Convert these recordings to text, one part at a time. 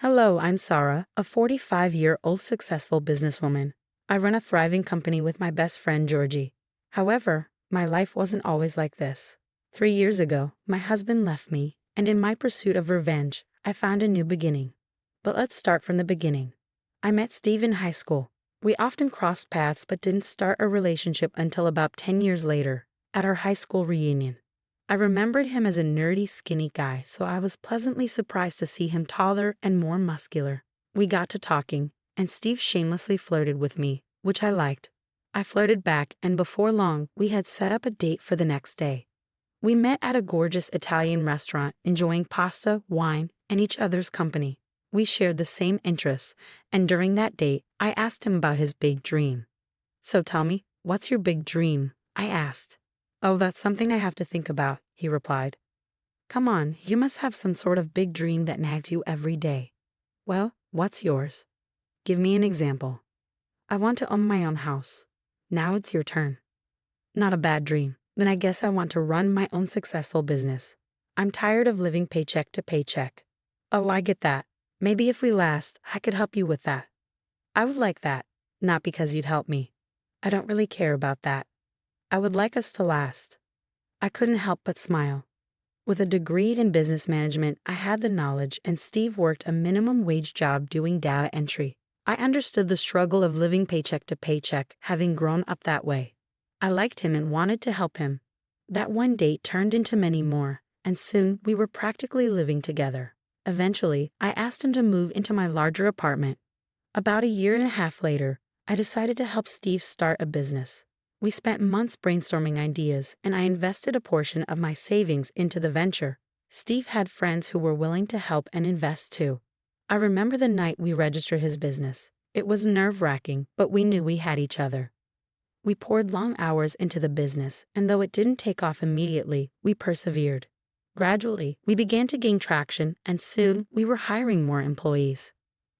Hello, I'm Sara, a 45-year-old successful businesswoman. I run a thriving company with my best friend Georgie. However, my life wasn't always like this. 3 years ago, my husband left me, and in my pursuit of revenge, I found a new beginning. But let's start from the beginning. I met Steve in high school. We often crossed paths but didn't start a relationship until about 10 years later, at our high school reunion. I remembered him as a nerdy, skinny guy, so I was pleasantly surprised to see him taller and more muscular. We got to talking, and Steve shamelessly flirted with me, which I liked. I flirted back, and before long, we had set up a date for the next day. We met at a gorgeous Italian restaurant, enjoying pasta, wine, and each other's company. We shared the same interests, and during that date, I asked him about his big dream. "So tell me, what's your big dream?" I asked. "Oh, that's something I have to think about," he replied. "Come on, you must have some sort of big dream that nags you every day." "Well, what's yours?" "Give me an example." "I want to own my own house." "Now it's your turn." "Not a bad dream. Then I guess I want to run my own successful business. I'm tired of living paycheck to paycheck." "Oh, I get that. Maybe if we last, I could help you with that." "I would like that. Not because you'd help me. I don't really care about that. I would like us to last." I couldn't help but smile. With a degree in business management, I had the knowledge, and Steve worked a minimum wage job doing data entry. I understood the struggle of living paycheck to paycheck, having grown up that way. I liked him and wanted to help him. That one date turned into many more, and soon we were practically living together. Eventually, I asked him to move into my larger apartment. About a year and a half later, I decided to help Steve start a business. We spent months brainstorming ideas, and I invested a portion of my savings into the venture. Steve had friends who were willing to help and invest too. I remember the night we registered his business. It was nerve-wracking, but we knew we had each other. We poured long hours into the business, and though it didn't take off immediately, we persevered. Gradually, we began to gain traction, and soon we were hiring more employees.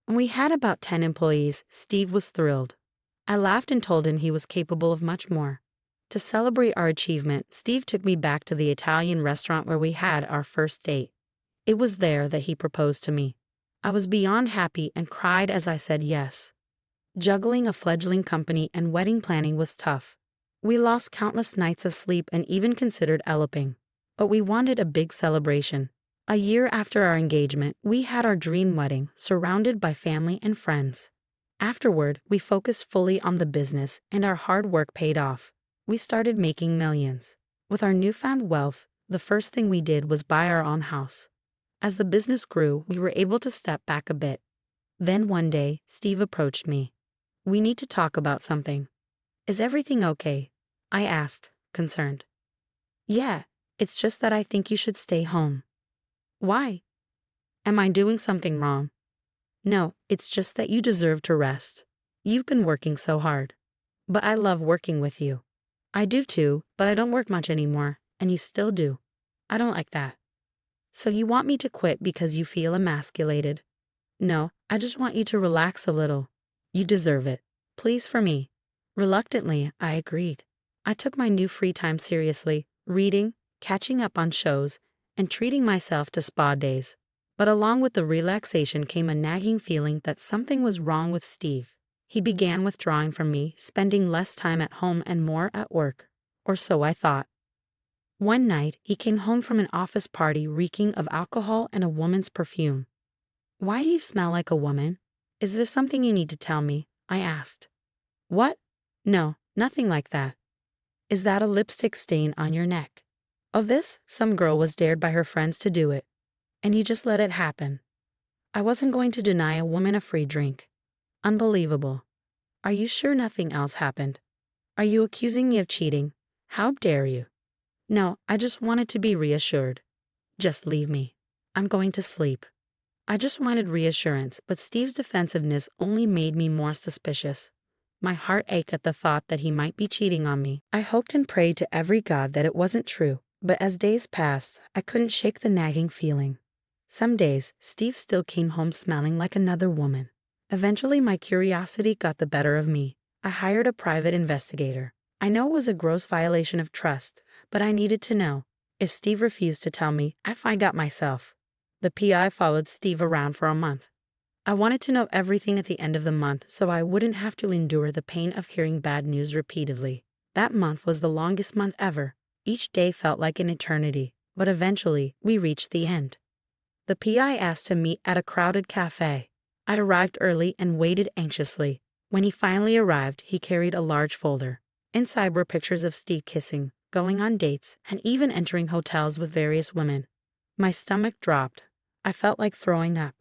When we had about 10 employees, Steve was thrilled. I laughed and told him he was capable of much more. To celebrate our achievement, Steve took me back to the Italian restaurant where we had our first date. It was there that he proposed to me. I was beyond happy and cried as I said yes. Juggling a fledgling company and wedding planning was tough. We lost countless nights of sleep and even considered eloping. But we wanted a big celebration. A year after our engagement, we had our dream wedding, surrounded by family and friends. Afterward, we focused fully on the business, and our hard work paid off. We started making millions. With our newfound wealth, the first thing we did was buy our own house. As the business grew, we were able to step back a bit. Then one day, Steve approached me. "We need to talk about something." "Is everything okay?" I asked, concerned. "Yeah, it's just that I think you should stay home." "Why?" "Am I doing something wrong?" "No, it's just that you deserve to rest. You've been working so hard." "But I love working with you." "I do too, but I don't work much anymore, and you still do." "I don't like that." "So you want me to quit because you feel emasculated?" "No, I just want you to relax a little. You deserve it. Please for me." Reluctantly, I agreed. I took my new free time seriously, reading, catching up on shows, and treating myself to spa days. But along with the relaxation came a nagging feeling that something was wrong with Steve. He began withdrawing from me, spending less time at home and more at work. Or so I thought. One night, he came home from an office party reeking of alcohol and a woman's perfume. "Why do you smell like a woman? Is there something you need to tell me?" I asked. "What? No, nothing like that." "Is that a lipstick stain on your neck?" "Of this, some girl was dared by her friends to do it. And you just let it happen." I wasn't going to deny a woman a free drink. Unbelievable. "Are you sure nothing else happened? Are you accusing me of cheating? How dare you?" "No, I just wanted to be reassured." "Just leave me. I'm going to sleep." I just wanted reassurance, but Steve's defensiveness only made me more suspicious. My heart ached at the thought that he might be cheating on me. I hoped and prayed to every god that it wasn't true, but as days passed, I couldn't shake the nagging feeling. Some days, Steve still came home smelling like another woman. Eventually, my curiosity got the better of me. I hired a private investigator. I know it was a gross violation of trust, but I needed to know. If Steve refused to tell me, I'd find out myself. The PI followed Steve around for a month. I wanted to know everything at the end of the month so I wouldn't have to endure the pain of hearing bad news repeatedly. That month was the longest month ever. Each day felt like an eternity, but eventually we reached the end. The PI asked to meet at a crowded cafe. I arrived early and waited anxiously. When he finally arrived, he carried a large folder. Inside were pictures of Steve kissing, going on dates, and even entering hotels with various women. My stomach dropped. I felt like throwing up.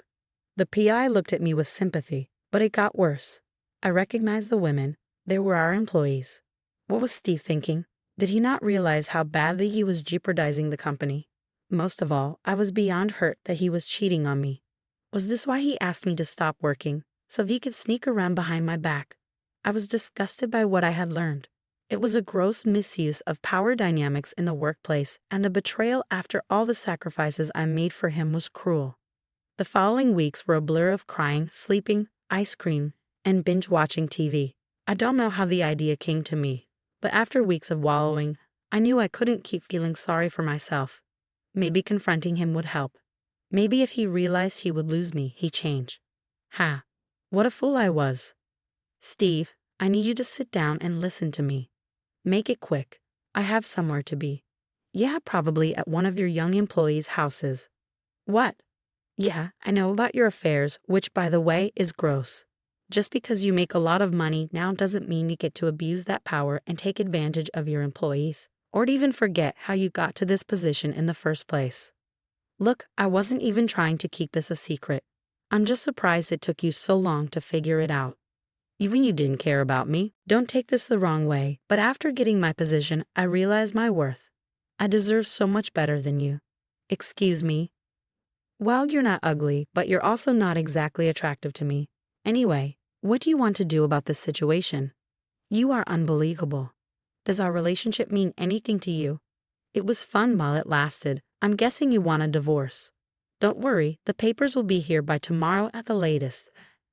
The PI looked at me with sympathy, but it got worse. I recognized the women. They were our employees. What was Steve thinking? Did he not realize how badly he was jeopardizing the company? Most of all, I was beyond hurt that he was cheating on me. Was this why he asked me to stop working, so he could sneak around behind my back? I was disgusted by what I had learned. It was a gross misuse of power dynamics in the workplace, and the betrayal after all the sacrifices I made for him was cruel. The following weeks were a blur of crying, sleeping, ice cream, and binge-watching TV. I don't know how the idea came to me, but after weeks of wallowing, I knew I couldn't keep feeling sorry for myself. Maybe confronting him would help. Maybe if he realized he would lose me, he'd change. Ha! What a fool I was. Steve, I need you to sit down and listen to me. Make it quick. I have somewhere to be. Yeah, probably at one of your young employees' houses. What? Yeah, I know about your affairs, which, by the way, is gross. Just because you make a lot of money now doesn't mean you get to abuse that power and take advantage of your employees, or to even forget how you got to this position in the first place. Look, I wasn't even trying to keep this a secret. I'm just surprised it took you so long to figure it out. Even you didn't care about me. Don't take this the wrong way, but after getting my position, I realized my worth. I deserve so much better than you. Excuse me. Well, you're not ugly, but you're also not exactly attractive to me. Anyway, what do you want to do about this situation? You are unbelievable. Does our relationship mean anything to you? It was fun while it lasted. I'm guessing you want a divorce. Don't worry, the papers will be here by tomorrow at the latest.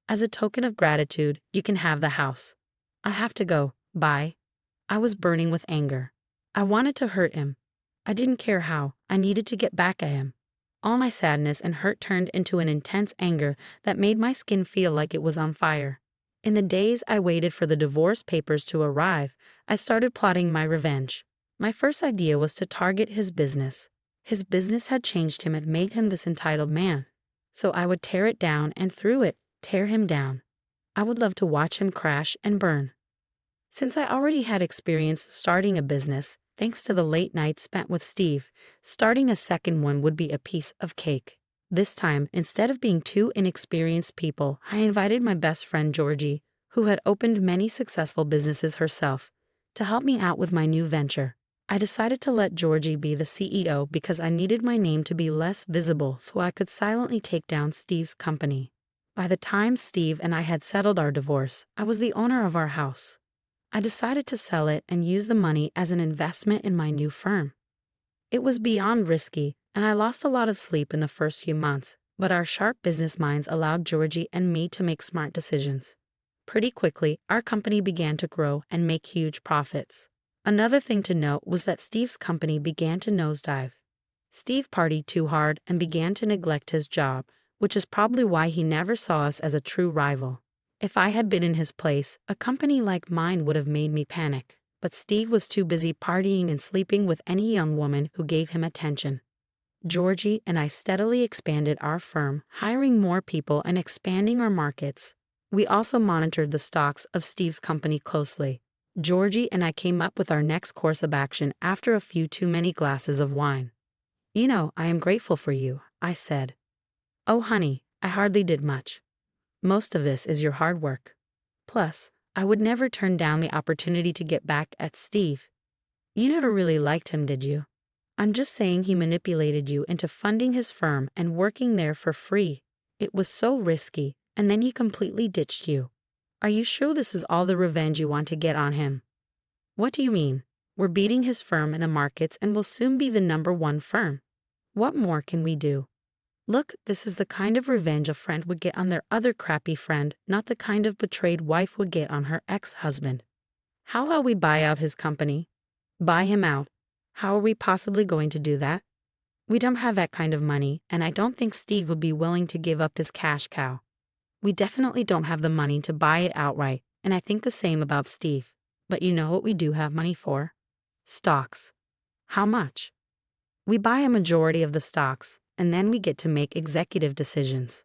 As a token of gratitude, you can have the house. I have to go. Bye. I was burning with anger. I wanted to hurt him. I didn't care how. I needed to get back at him. All my sadness and hurt turned into an intense anger that made my skin feel like it was on fire. In the days I waited for the divorce papers to arrive, I started plotting my revenge. My first idea was to target his business. His business had changed him and made him this entitled man. So I would tear it down and through it, tear him down. I would love to watch him crash and burn. Since I already had experience starting a business, thanks to the late nights spent with Steve, starting a second one would be a piece of cake. This time, instead of being two inexperienced people, I invited my best friend Georgie, who had opened many successful businesses herself, to help me out with my new venture. I decided to let Georgie be the CEO because I needed my name to be less visible so I could silently take down Steve's company. By the time Steve and I had settled our divorce, I was the owner of our house. I decided to sell it and use the money as an investment in my new firm. It was beyond risky, and I lost a lot of sleep in the first few months, but our sharp business minds allowed Georgie and me to make smart decisions. Pretty quickly, our company began to grow and make huge profits. Another thing to note was that Steve's company began to nosedive. Steve partied too hard and began to neglect his job, which is probably why he never saw us as a true rival. If I had been in his place, a company like mine would have made me panic, but Steve was too busy partying and sleeping with any young woman who gave him attention. Georgie and I steadily expanded our firm, hiring more people and expanding our markets. We also monitored the stocks of Steve's company closely. Georgie and I came up with our next course of action after a few too many glasses of wine. You know, I am grateful for you, I said. Oh honey, I hardly did much. Most of this is your hard work. Plus, I would never turn down the opportunity to get back at Steve. You never really liked him, did you? I'm just saying he manipulated you into funding his firm and working there for free. It was so risky, and then he completely ditched you. Are you sure this is all the revenge you want to get on him? What do you mean? We're beating his firm in the markets and will soon be the #1 firm. What more can we do? Look, this is the kind of revenge a friend would get on their other crappy friend, not the kind of betrayed wife would get on her ex-husband. How about we buy out his company? Buy him out? How are we possibly going to do that? We don't have that kind of money, and I don't think Steve would be willing to give up his cash cow. We definitely don't have the money to buy it outright, and I think the same about Steve. But you know what we do have money for? Stocks. How much? We buy a majority of the stocks, and then we get to make executive decisions.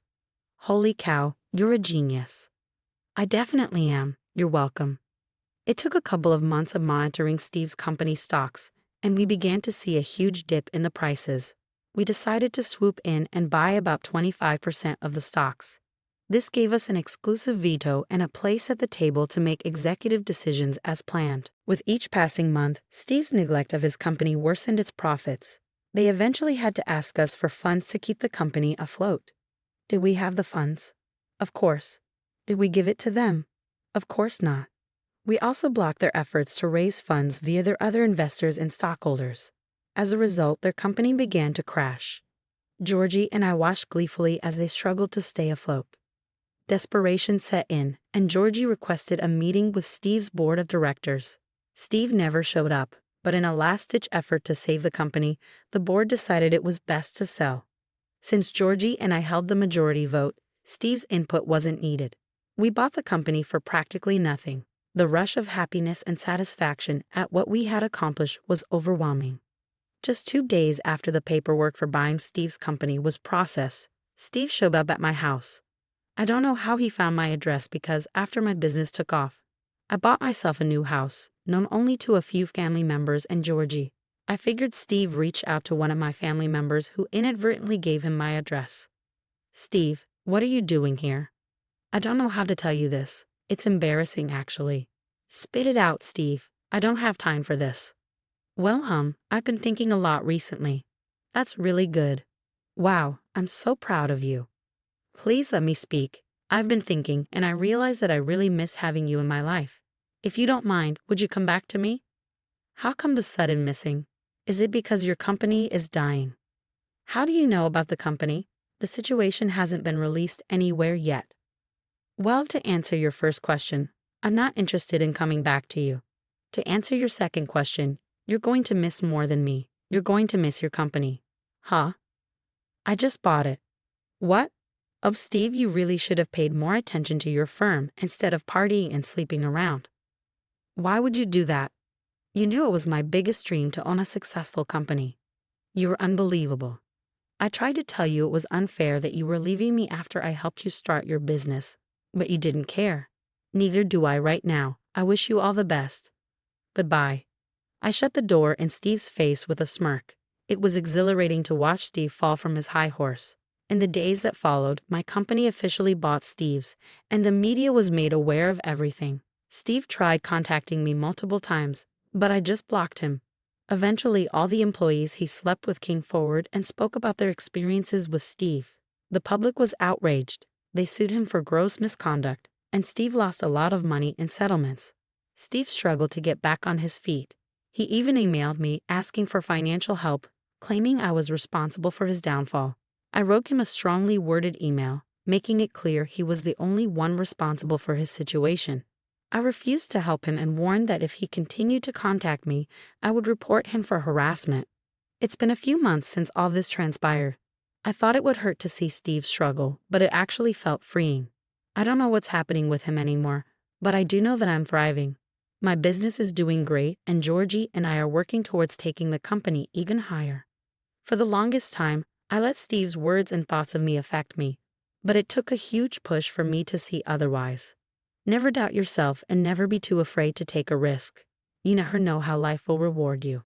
Holy cow, you're a genius. I definitely am. You're welcome. It took a couple of months of monitoring Steve's company stocks, and we began to see a huge dip in the prices. We decided to swoop in and buy about 25% of the stocks. This gave us an exclusive veto and a place at the table to make executive decisions as planned. With each passing month, Steve's neglect of his company worsened its profits. They eventually had to ask us for funds to keep the company afloat. Did we have the funds? Of course. Did we give it to them? Of course not. We also blocked their efforts to raise funds via their other investors and stockholders. As a result, their company began to crash. Georgie and I watched gleefully as they struggled to stay afloat. Desperation set in, and Georgie requested a meeting with Steve's board of directors. Steve never showed up, but in a last-ditch effort to save the company, the board decided it was best to sell. Since Georgie and I held the majority vote, Steve's input wasn't needed. We bought the company for practically nothing. The rush of happiness and satisfaction at what we had accomplished was overwhelming. Just 2 days after the paperwork for buying Steve's company was processed, Steve showed up at my house. I don't know how he found my address because after my business took off, I bought myself a new house, known only to a few family members and Georgie. I figured Steve reached out to one of my family members who inadvertently gave him my address. Steve, what are you doing here? I don't know how to tell you this. It's embarrassing, actually. Spit it out, Steve. I don't have time for this. Well, I've been thinking a lot recently. That's really good. Wow, I'm so proud of you. Please let me speak. I've been thinking, and I realize that I really miss having you in my life. If you don't mind, would you come back to me? How come the sudden missing? Is it because your company is dying? How do you know about the company? The situation hasn't been released anywhere yet. Well, to answer your first question, I'm not interested in coming back to you. To answer your second question, you're going to miss more than me. You're going to miss your company. Huh? I just bought it. What? Oh, Steve, you really should have paid more attention to your firm instead of partying and sleeping around. Why would you do that? You knew it was my biggest dream to own a successful company. You were unbelievable. I tried to tell you it was unfair that you were leaving me after I helped you start your business, but you didn't care. Neither do I right now. I wish you all the best. Goodbye. I shut the door in Steve's face with a smirk. It was exhilarating to watch Steve fall from his high horse. In the days that followed, my company officially bought Steve's, and the media was made aware of everything. Steve tried contacting me multiple times, but I just blocked him. Eventually, all the employees he slept with came forward and spoke about their experiences with Steve. The public was outraged. They sued him for gross misconduct, and Steve lost a lot of money in settlements. Steve struggled to get back on his feet. He even emailed me asking for financial help, claiming I was responsible for his downfall. I wrote him a strongly worded email, making it clear he was the only one responsible for his situation. I refused to help him and warned that if he continued to contact me, I would report him for harassment. It's been a few months since all this transpired. I thought it would hurt to see Steve struggle, but it actually felt freeing. I don't know what's happening with him anymore, but I do know that I'm thriving. My business is doing great, and Georgie and I are working towards taking the company even higher. For the longest time, I let Steve's words and thoughts of me affect me, but it took a huge push for me to see otherwise. Never doubt yourself and never be too afraid to take a risk. You never know how life will reward you.